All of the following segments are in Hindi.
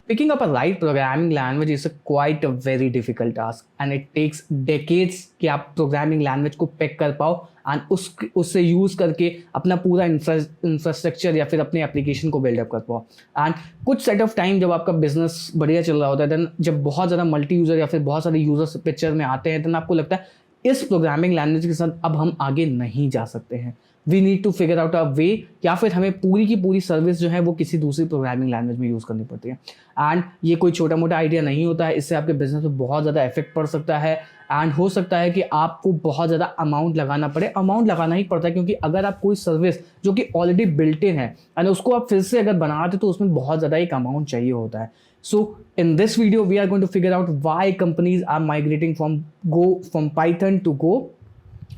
Picking up a right programming language is a quite a very difficult task and it takes decades कि आप प्रोग्रामिंग लैंग्वेज को पिक कर पाओ एंड उससे यूज़ करके अपना पूरा इंफ्रास्ट्रक्चर या फिर अपने एप्लीकेशन को बिल्डअप कर पाओ। एंड कुछ सेट ऑफ टाइम जब आपका बिजनेस बढ़िया चल रहा होता है, देन जब बहुत ज़्यादा मल्टी यूज़र या फिर बहुत सारे यूजर्स पिक्चर में आते हैं, देन आपको लगता है इस प्रोग्रामिंग लैंग्वेज के साथ अब हम आगे नहीं जा सकते हैं, we need to figure out a way, या फिर हमें पूरी की पूरी सर्विस जो है वो किसी दूसरी प्रोग्रामिंग लैंग्वेज में यूज़ करनी पड़ती है। एंड ये कोई छोटा मोटा आइडिया नहीं होता है, इससे आपके बिजनेस में बहुत ज़्यादा इफेक्ट पड़ सकता है एंड हो सकता है कि आपको बहुत ज़्यादा अमाउंट लगाना पड़े। अमाउंट लगाना ही पड़ता है क्योंकि अगर आप कोई सर्विस जो कि ऑलरेडी बिल्ट इन है एंड उसको आप फिर से अगर बनाते तो उसमें बहुत ज़्यादा एक अमाउंट चाहिए होता है। So in this video we are going to figure out why companies are migrating from Python to Go,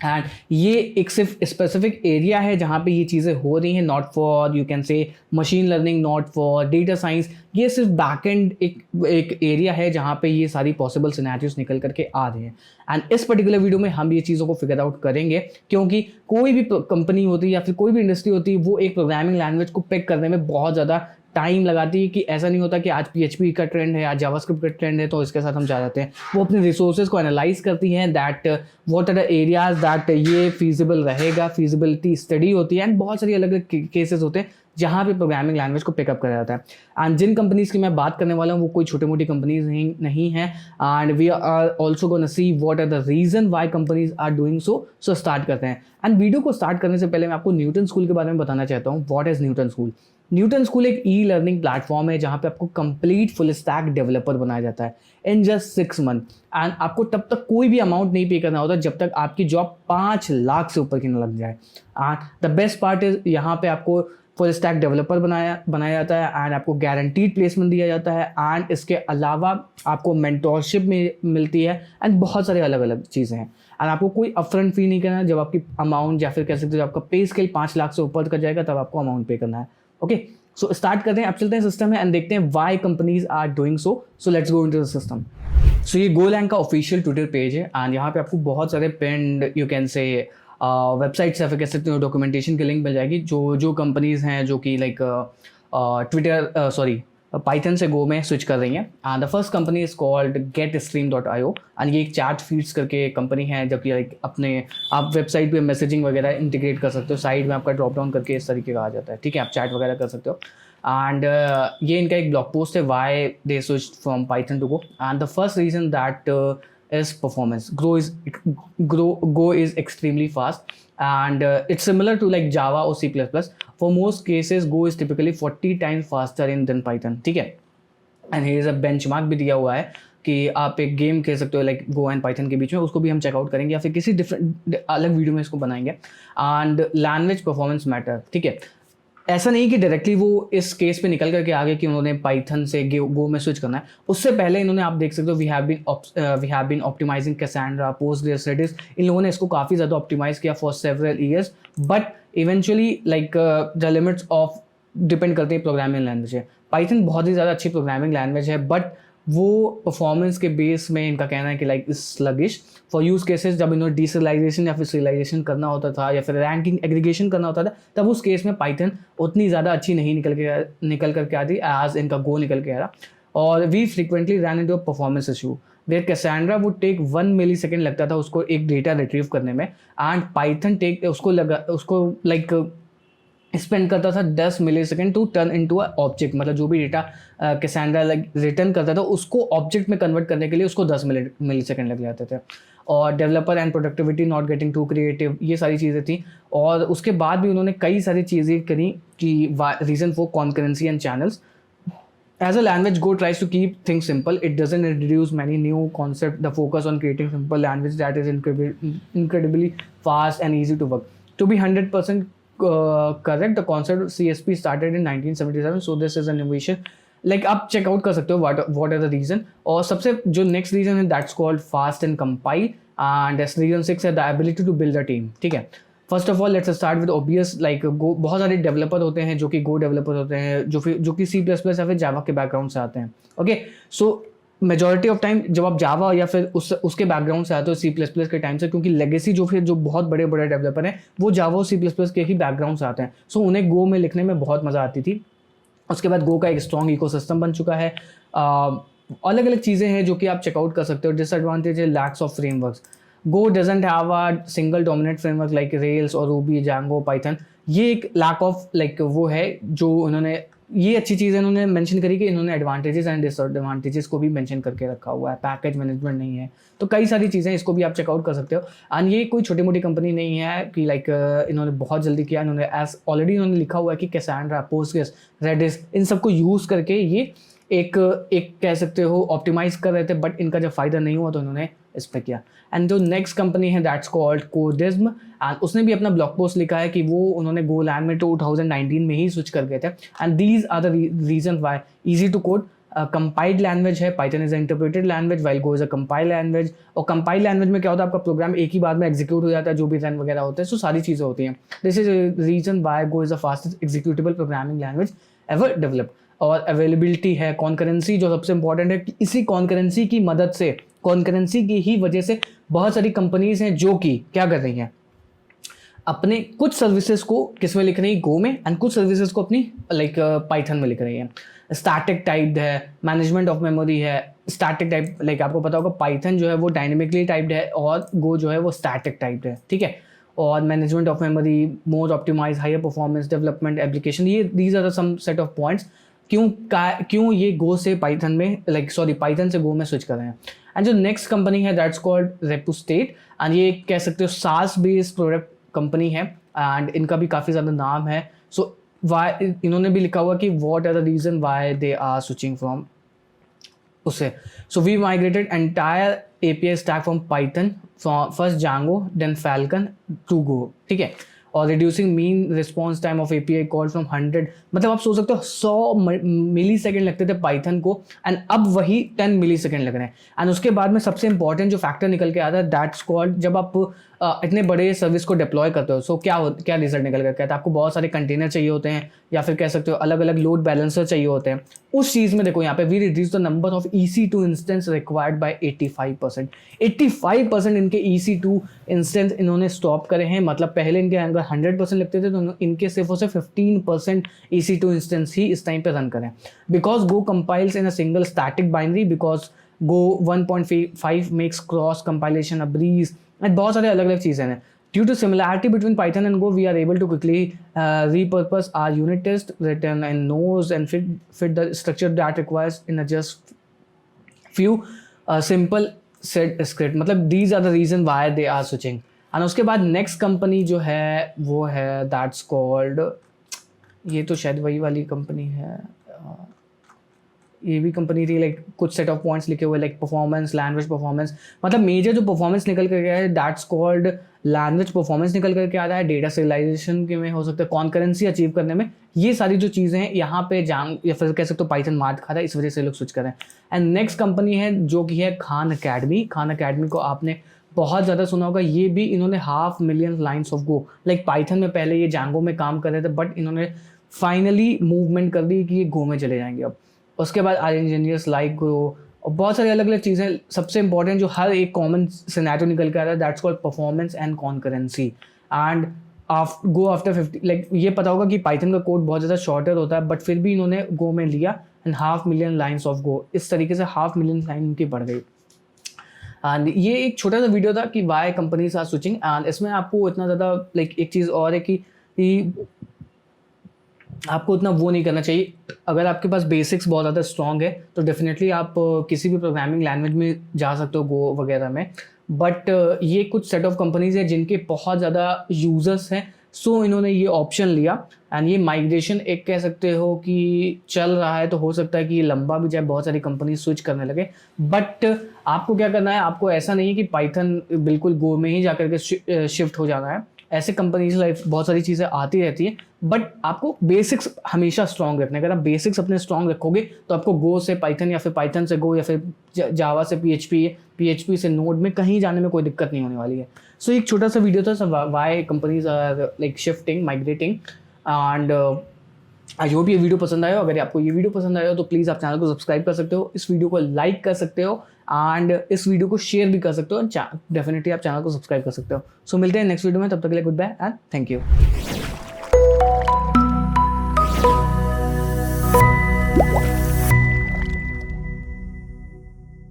and ये एक सिर्फ स्पेसिफिक एरिया है जहाँ पे ये चीज़ें हो रही हैं, नॉट फॉर यू कैन से machine learning, not for data science. ये सिर्फ बैकएंड एक एरिया है जहाँ पे ये सारी पॉसिबल सिनेरियोज निकल करके आ रहे हैं। एंड इस पर्टिकुलर वीडियो में हम ये चीज़ों को फिगर आउट करेंगे क्योंकि कोई भी कंपनी होती है या फिर कोई भी इंडस्ट्री होती है वो एक प्रोग्रामिंग लैंग्वेज को पिक करने में बहुत ज़्यादा टाइम लगाती है। कि ऐसा नहीं होता कि आज PHP का ट्रेंड है, आज जावास्क्रिप्ट का ट्रेंड है तो इसके साथ हम जा जाते हैं। वो अपने रिसोर्सेज को एनालाइज करती हैं that what are the areas that ये फीजिबल रहेगा, फीजिबिलिटी स्टडी होती है एंड बहुत सारी अलग अलग केसेस होते हैं जहाँ पे प्रोग्रामिंग लैंग्वेज को पिकअप करा जाता है। एंड जिन कंपनीज़ की मैं बात करने वाला हूँ वो कोई छोटी मोटी कंपनीज नहीं है and we are also gonna see what are the reason why companies are doing so start करते हैं। एंड वीडियो को स्टार्ट करने से पहले मैं आपको न्यूटन स्कूल के बारे में बताना चाहता हूँ। What is Newton school? Newton school एक ई लर्निंग प्लेटफॉर्म है जहाँ पे आपको कंप्लीट फुल स्टैक डेवलपर बनाया जाता है इन जस्ट 6 मंथ। एंड आपको तब तक कोई भी अमाउंट नहीं पे करना होता जब तक आपकी जॉब 5 लाख से ऊपर की न लग जाए। And the best part is यहाँ पे आपको फुल स्टैक डेवलपर बनाया जाता है एंड आपको गारंटीड प्लेसमेंट दिया जाता है एंड इसके अलावा आपको मेंटोरशिप मिलती है एंड बहुत सारे अलग अलग चीज़ें हैं। एंड आपको कोई अपफ्रंट फी नहीं करना है। जब आपकी अमाउंट या फिर कह सकते हो आपका पे स्केल 5 लाख से ऊपर का जाएगा तब आपको अमाउंट पे करना है। ओके, सो स्टार्ट करते हैं। अब चलते हैं सिस्टम में एंड देखते हैं why companies are doing so let's go into the system. So ये गोलैंग का ऑफिशियल ट्विटर पेज है एंड यहाँ पे आपको बहुत सारे pinned you can say websites या फिर कह सकते हो डॉक्यूमेंटेशन की लिंक मिल जाएगी जो कंपनीज हैं जो कि लाइक पाइथन से गो में स्विच कर रही हैं। And the first company is called getstream.io and ये एक चैट फीड्स करके कंपनी है जबकि लाइक अपने आप वेबसाइट पे मैसेजिंग वगैरह इंटीग्रेट कर सकते हो। साइड में आपका ड्रॉप डाउन करके इस तरीके का आ जाता है, ठीक है, आप चैट वगैरह कर सकते हो। एंड ये इनका एक ब्लॉग पोस्ट है why they switch from Python to Go and the first reason that is performance. Go is extremely fast and it's similar to like Java or C++. For most cases Go is typically 40 times faster than Python, ठीक है। And here is a benchmark भी दिया हुआ है कि आप एक गेम कह सकते हो लाइक Go एंड Python के बीच में, उसको भी हम चेकआउट करेंगे या फिर किसी डिफरेंट अलग वीडियो में इसको बनाएंगे। एंड लैंग्वेज परफॉर्मेंस मैटर, ठीक है। ऐसा नहीं कि डायरेक्टली वो इस केस पे निकल करके आ गए कि उन्होंने पाइथन से गो में स्विच करना है। उससे पहले इन्होंने आप देख सकते हो we have been optimizing Cassandra, Postgres, Redis. इन लोगों ने इसको काफ़ी ज़्यादा ऑप्टिमाइज किया for several years but eventually like the limits of depend करते हैं प्रोग्रामिंग लैंग्वेज है। पाइथन बहुत ही ज़्यादा अच्छी प्रोग्रामिंग लैंग्वेज है बट वो परफॉर्मेंस के बेस में इनका कहना है कि like is sluggish for use cases. जब इन्होंने डिसरियलाइजेशन या फिर serialization करना होता था या फिर रैंकिंग एग्रीगेशन करना होता था तब उस केस में पाइथन उतनी ज़्यादा अच्छी नहीं निकल करके आती एज इनका गो निकल के आ रहा। और we frequently run into a performance issue where Cassandra would take 1 millisecond लगता था उसको एक डेटा रिट्रीव करने में एंड पाइथन उसको लाइक स्पेंड करता था 10 millisecond to turn into a object. मतलब जो भी डेटा कैसेंड्रा लाइक रिटर्न करता था उसको ऑब्जेक्ट में कन्वर्ट करने के लिए उसको 10 मिलीसेकंड लग जाते थे। और developer and productivity not getting to creative, ये सारी चीज़ें थी। और उसके बाद भी उन्होंने कई सारी चीज़ें करी कि reason for concurrency and channels. As a language, Go tries to keep things simple. It doesn't introduce many new concepts. The focus on creating simple language that is incredibly fast and easy to work. To be 100% correct, the concept of CSP started in 1977. So this is an innovation. Like आप चेकआउट कर सकते हो what are the reason। और सबसे जो नेक्स्ट रीजन है that's called fast and compile and that's reason 6 है the ability to build a team, ठीक है। First of all let's start with obvious like go. बहुत सारे डेवलपर होते हैं जो कि गो डेवलपर होते हैं जो कि C++ या फिर जावा के बैकग्राउंड से आते हैं। Okay, so majority of time जब आप जावा या फिर उसके बैकग्राउंड से आते हो C++ के टाइम से, क्योंकि लेगेसी जो बहुत बड़े बड़े डेवलपर हैं वो जावा और C++ के ही बैकग्राउंड से आते हैं। सो उन्हें गो में लिखने में बहुत मज़ा आती थी उसके बाद गो का एक स्ट्रॉन्ग इकोसिस्टम बन चुका है। अलग अलग चीज़ें हैं जो कि आप चेकआउट कर सकते हो। डिसएडवांटेज है lakhs of frameworks. Go doesn't have a single dominate framework like rails और रूबी, जैंगो, पाइथन। ये एक लैक ऑफ लाइक वो है जो उन्होंने, ये अच्छी चीज़ है इन्होंने मेंशन करी कि इन्होंने एडवांटेजेस एंड डिसएडवांटेजेस को भी मेंशन करके रखा हुआ है। पैकेज मैनेजमेंट नहीं है, तो कई सारी चीज़ें, इसको भी आप चेकआउट कर सकते हो। एंड ये कोई छोटी मोटी कंपनी नहीं है कि लाइक इन्होंने बहुत जल्दी किया। इन्होंने एज ऑलरेडी इन्होंने लिखा हुआ है कि कैसेंड्रा, पोस्टग्रेस, रेडिस, इन सबको यूज़ करके ये एक कह सकते हो ऑप्टिमाइज कर रहे थे, बट इनका जब फायदा नहीं हुआ तो इन्होंने इस पर किया। एंड जो नेक्स्ट कंपनी है दैट्स कॉल्ड कोडिज्म, एंड उसने भी अपना ब्लॉग पोस्ट लिखा है कि वो उन्होंने गोलैंड में 2019 में ही स्विच कर गए थे। And these are the reason why easy to code. Compiled language है, Python is interpreted language while Go is a compiled language. और कंपाइल्ड लैंग्वेज में क्या होता है, आपका प्रोग्राम एक ही बार में एग्जीक्यूट हो जाता है, जो भी रन वगैरह होते हैं, सो सारी चीज़ें होती हैं। This is reason why Go is the fastest executable programming language ever developed. और अवेलेबिलिटी है, कॉन्करेंसी जो सबसे इंपॉर्टेंट है, कि इसी कॉन्करेंसी की मदद से, कॉन्करेंसी की ही वजह से बहुत सारी कंपनीज हैं जो कि क्या कर रही हैं, अपने कुछ सर्विसेज को किस में लिख रही है, गो में, एंड कुछ सर्विसेज को अपनी लाइक पाइथन में लिख रही है। स्टैटिक टाइप्ड है, मैनेजमेंट ऑफ मेमोरी है। स्टैटिक टाइप लाइक आपको पता होगा पाइथन जो है वो डायनेमिकली टाइप्ड है और गो जो है वो स्टैटिक टाइप्ड है, ठीक है। और management of memory, more optimize, higher performance, development, application, ये these are some set of points क्यों ये गो से पाइथन में पाइथन से गो में स्विच कर रहे हैं। एंड जो नेक्स्ट कंपनी है दैट्स कॉल्ड रेपुस्टेट, एंड ये कह सकते हो सास बेस्ड प्रोडक्ट कंपनी है, एंड इनका भी काफ़ी ज़्यादा नाम है। सो वाई इन्होंने भी लिखा हुआ कि what are the reason why they are switching from उसे। So we migrated entire API stack from Python, first Django then Falcon to Go, ठीक है। और reducing mean response time of API call from 100, मतलब आप सोच सकते हो 100 मिली सेकेंड लगते थे पाइथन को, एंड अब वही 10 मिली सेकेंड लग रहे हैं। एंड उसके बाद में सबसे इंपॉर्टेंट जो फैक्टर निकल के आता है दैट्स कॉल्ड, जब आप इतने बड़े सर्विस को डिप्लॉय करते हो, सो क्या रिजल्ट निकल कर कहता है, आपको बहुत सारे कंटेनर चाहिए होते हैं, या फिर कह सकते हो अलग अलग लोड बैलेंसर चाहिए होते हैं। उस चीज़ में देखो यहाँ पे we reduce the number of EC2 instance required by 85%। 85% इनके EC2 इंस्टेंस इन्होंने स्टॉप करे हैं। मतलब पहले इनके अगर 100% लगते थे तो इनके सिर्फ और सिर्फ 15% EC2 इंस्टेंस ही इस टाइम पे रन करें, because go compiles in a single static binary, because go 1.5 makes cross compilation a breeze, and बहुत सारे अलग अलग चीज़ें हैं। Due to similarity between Python and Go, we are able to quickly repurpose our unit test written in Nose and fit the structure that requires in a just few simple set script. मतलब these are the reason why they are switching. And उसके बाद next company जो है वो है that's called, ये तो शायद वही वाली कंपनी है, ये भी कंपनी थी, लाइक कुछ सेट ऑफ पॉइंट्स लिखे हुए लाइक परफॉर्मेंस, लैंग्वेज परफॉर्मेंस, मतलब मेजर जो परफॉर्मेंस निकल कर गया है दैट्स कॉल्ड लैंग्वेज परफॉर्मेंस निकल करके आ रहा है। डेटा सिरियलाइजेशन के में हो सकता है, कॉन्करेंसी अचीव करने में, ये सारी जो चीज़ें हैं यहाँ पे या फिर कह सकते हो पाइथन मार खा रहा है, इस वजह से लोग स्विच करें। एंड नेक्स्ट कंपनी है जो कि है खान अकेडमी। खान अकेडमी को आपने बहुत ज़्यादा सुना होगा। ये भी इन्होंने 500,000 lines of go, like Python में पहले ये Django में काम कर रहे थे, बट इन्होंने फाइनली मूवमेंट कर दी कि ये गो में चले जाएंगे अब। उसके बाद आर इंजीनियर्स लाइक गो और बहुत सारी अलग अलग चीज़ें। सबसे इंपॉर्टेंट जो हर एक कॉमन सिनेरियो निकल के आ रहा है that's called performance and concurrency. And go after 50, like ये पता होगा कि पाइथन का कोड बहुत ज़्यादा शॉर्टर होता है, बट फिर भी इन्होंने गो में लिया एंड 500,000 लाइन्स ऑफ गो, इस तरीके से 500,000 लाइन इनकी बढ़ गई। एंड ये एक छोटा सा वीडियो था कि why companies are switching. And इसमें आपको इतना ज़्यादा लाइक एक चीज़ और है कि आपको उतना वो नहीं करना चाहिए। अगर आपके पास बेसिक्स बहुत ज़्यादा स्ट्रॉन्ग है तो डेफिनेटली आप किसी भी प्रोग्रामिंग लैंग्वेज में जा सकते हो, गो वगैरह में। बट ये कुछ सेट ऑफ कंपनीज हैं जिनके बहुत ज़्यादा यूज़र्स हैं, सो इन्होंने ये ऑप्शन लिया। एंड ये माइग्रेशन एक कह सकते हो कि चल रहा है, तो हो सकता है कि ये लंबा भी जाए, बहुत सारी कंपनी स्विच करने लगे। बट आपको क्या करना है, आपको ऐसा नहीं है कि पाइथन बिल्कुल गो में ही जा करके शिफ्ट हो जाना है। ऐसे कंपनीज लाइफ बहुत सारी चीज़ें आती रहती हैं, बट आपको बेसिक्स हमेशा स्ट्रॉन्ग रखने। अगर आप बेसिक्स अपने स्ट्रॉन्ग रखोगे तो आपको गो से पाइथन या फिर पाइथन से गो या फिर जावा से PHP से नोड में कहीं जाने में कोई दिक्कत नहीं होने वाली है। सो एक छोटा सा वीडियो था why companies are like shifting, migrating. And I hope ये वीडियो पसंद आया। अगर आपको ये वीडियो पसंद आया तो प्लीज़ आप चैनल को सब्सक्राइब कर सकते हो, इस वीडियो को लाइक कर सकते हो एंड इस वीडियो को शेयर भी कर सकते हो। डेफिनेटली आप चैनल को सब्सक्राइब कर सकते हो। सो मिलते हैं नेक्स्ट वीडियो में, तब तक के लिए goodbye and thank you.